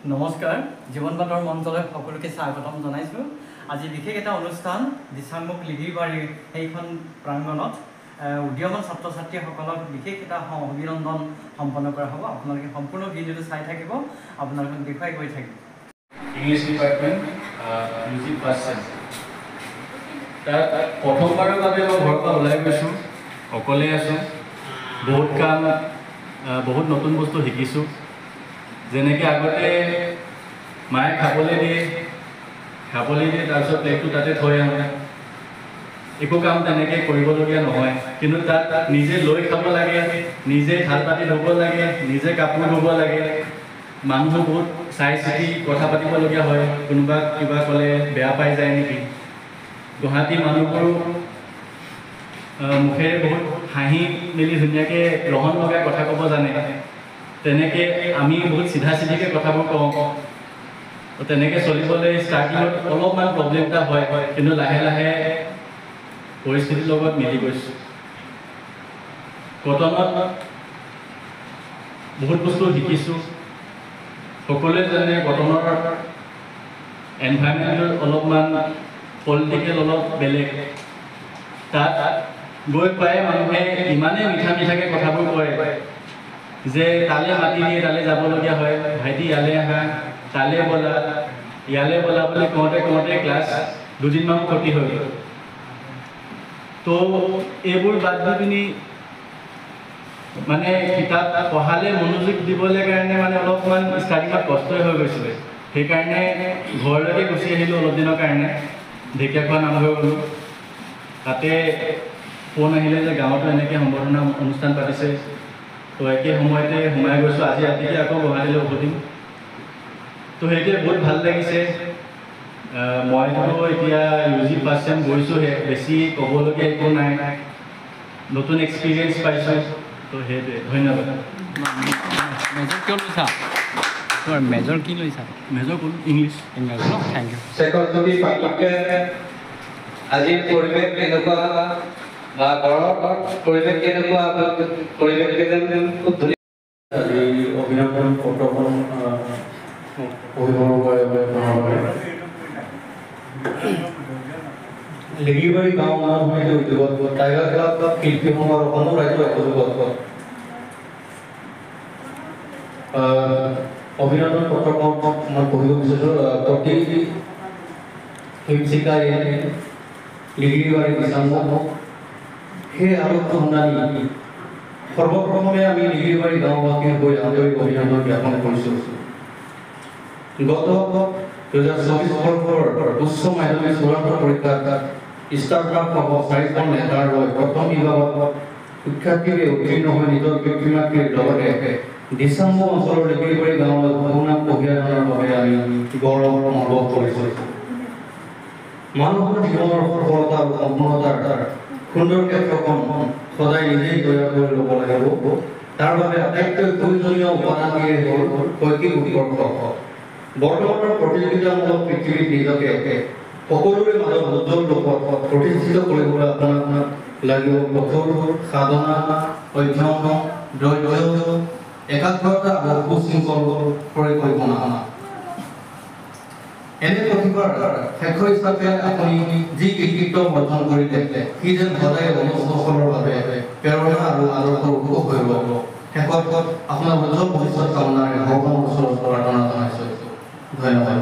নমস্কাৰ জীৱন বাতৰ মঞ্চলৈ সকলোকে স্বাগতম জনাইছোঁ। আজি বিশেষ এটা অনুষ্ঠান দিচাংমুখ লিগিৰিবাৰীৰ সেইখন প্ৰাংগণত উদীয়মান ছাত্ৰ ছাত্ৰীসকলক বিশেষ এটা অভিনন্দন সম্পন্ন কৰা হ'ব। আপোনালোকে সম্পূৰ্ণ ভিডিঅ'টো চাই থাকিব, আপোনালোকক দেখুৱাই গৈ থাকিব। English department music first sem তাত প্ৰথমবাৰৰ বাবে মই ঘৰৰ পৰা ওলাই গৈছোঁ, অকলে আছোঁ। বহুত কাম বহুত নতুন বস্তু শিকিছোঁ। যেনেকৈ আগতে মায়ে খাবলৈ দিয়ে তাৰপিছত প্লেটটো তাতে থৈ আহোঁ, একো কাম তেনেকৈ কৰিবলগীয়া নহয়। কিন্তু তাত নিজে লৈ খাব লাগে, নিজে থাল পাতি ধুব লাগে, নিজে কাপোৰ ধুব লাগে। মানুহ বহুত চাই চিতি কথা পাতিবলগীয়া হয়, কোনোবা কিবা ক'লে বেয়া পাই যায় নেকি। গুৱাহাটীৰ মানুহবোৰো মুখেৰে বহুত হাঁহি মেলি ধুনীয়াকৈ ৰহণ লগাই কথা ক'ব জানে। তেনেকৈ আমি বহুত চিধা চিধিকৈ কথাবোৰ কওঁ। তেনেকৈ চলিবলৈ ষ্টাৰ্টিঙত অলপমান প্ৰব্লেম এটা হয়, কিন্তু লাহে লাহে পৰিস্থিতিৰ লগত মিলি গৈছোঁ। কটনত বহুত বস্তু শিকিছোঁ। সকলোৱে জানে কটনৰ এনভাইৰনমেণ্টৰ অলপমান পলিটিকেল অলপ বেলেগ। তাত গৈ পাই মানুহে ইমানেই মিঠা মিঠাকৈ কথাবোৰ কয় যে তালৈ মাতি দিয়ে, তালৈ যাবলগীয়া হয়। ভাইটি ইয়ালৈ আহা, তালৈ ব'লা, ইয়ালৈ ব'লা বুলি কওঁতে ক্লাছ দুদিনমান ক্ষতি হৈ গ'ল। তো এইবোৰ বাদ দি পিনি মানে কিতাপ পঢ়ালে মনোযোগ দিবলৈ কাৰণে মানে অলপমান ষ্টাৰ্টিঙত কষ্টই হৈ গৈছিলে। সেইকাৰণে ঘৰলৈকে গুচি আহিলোঁ অলপ দিনৰ কাৰণে। ঢেকীয়াখোৱা নামঘৰ গ'লোঁ। তাতে ফোন আহিলে যে গাঁৱতো এনেকৈ সম্বৰ্ধনা অনুষ্ঠান পাতিছে। তো একে সময়তে সোমাই গৈছোঁ। আজি ৰাতিকে আকৌ গুৱাহাটীলৈ উভতিম। তো সেইটোৱে বহুত ভাল লাগিছে। মইতো এতিয়া UG ফাৰ্ষ্ট চেম গৈছোঁহে, বেছি ক'বলগীয়া একো নাই, নতুন এক্সপিৰিয়েঞ্চ পাইছোঁ। তো সেইটোৱে, ধন্যবাদ। মেজৰ কিয় লৈছা? তোমাৰ মেজৰ কি লৈছা? মেজৰ কোন? ইংলিছ। ইংৰাজী ন? Thank you. শেখৰজ্যোতি পাটুকে আজিৰ পৰিৱেশ কেনেকুৱা বা ঘৰৰ পৰিৱেশ কেনেকুৱা? পৰিৱেশ খুব ধুনীয়া। আজি অভিনন্দন পত্ৰখন পঢ়িবৰ বাবে লিগিৰিবাৰী গাঁও মানৱ উদ্যোগত টাইগাৰ ক্লাব শিল্পী সমাৰোহ অসম ৰাজ্য উদ্যোগত অভিনন্দন পত্ৰখন মই পঢ়িব বিচাৰিছোঁ। প্ৰতি শিক্ষিকাই লিগিৰিবাৰী দিচাংমুখ সেই আলোক সন্ধানী সৰ্বপ্ৰথমে আমি লিগিৰিবাৰী গাঁওবাসীৰ হৈ আন্তৰিক অভিনন্দন জ্ঞাপন কৰিছোঁ। গত 2024 বৰ্ষৰ উচ্চ মাধ্যমিক চূড়ান্ত পৰীক্ষাত ষ্টাৰ্টআপ সহ 4খন নেতাৰ লৈ প্ৰথম বিভাগত শিক্ষাৰ্থীৰে উত্তীৰ্ণ হৈ নিজৰ পিতৃ মাতৃৰ লগতে দিচাংমুখ অঞ্চলৰ লিগিৰিবাৰী গাঁৱলৈ সুনাম কঢ়িয়াই অনাৰ বাবে আমি গৌৰৱ অনুভৱ কৰিছোঁ। মানুহৰ জীৱনৰ সফলতা আৰু সম্পূৰ্ণতাৰ সুন্দৰ ক্ষেত্ৰখন সদায় নিজেই তৈয়াৰ কৰি ল'ব লাগিব। তাৰ বাবে আটাইতকৈ প্ৰয়োজনীয় উপাদানটিয়ে হ'ল শৈক্ষিক উৎকৰ্ষ। বৰ্তমানৰ প্ৰতিযোগিতামূলক পৃথিৱীত নিজকে সকলোৰে মাজত উজ্জ্বল ৰূপত প্ৰতিষ্ঠিত কৰিবলৈ আপোনাক লাগিব কঠোৰ সাধনা, অধ্যয়ন, ধৈৰ্য, একাগ্ৰতা আৰু সুশৃংখল পৰিকল্পনা। এনে প্ৰতিভাৰ সাক্ষ্য হিচাপে আপুনি যি কৃতিত্ব অৰ্জন কৰিলে সি যেন সদায় মনুষ্যসকলৰ বাবে প্ৰেৰণা আৰু আদৰ্শৰ উৎস হৈ ৰ'ব। শেষত আপোনাৰ উজ্জ্বল ভৱিষ্যত কামনাৰে ভগৱানৰ ওচৰত প্ৰাৰ্থনা জনাইছোঁ। ধন্যবাদ।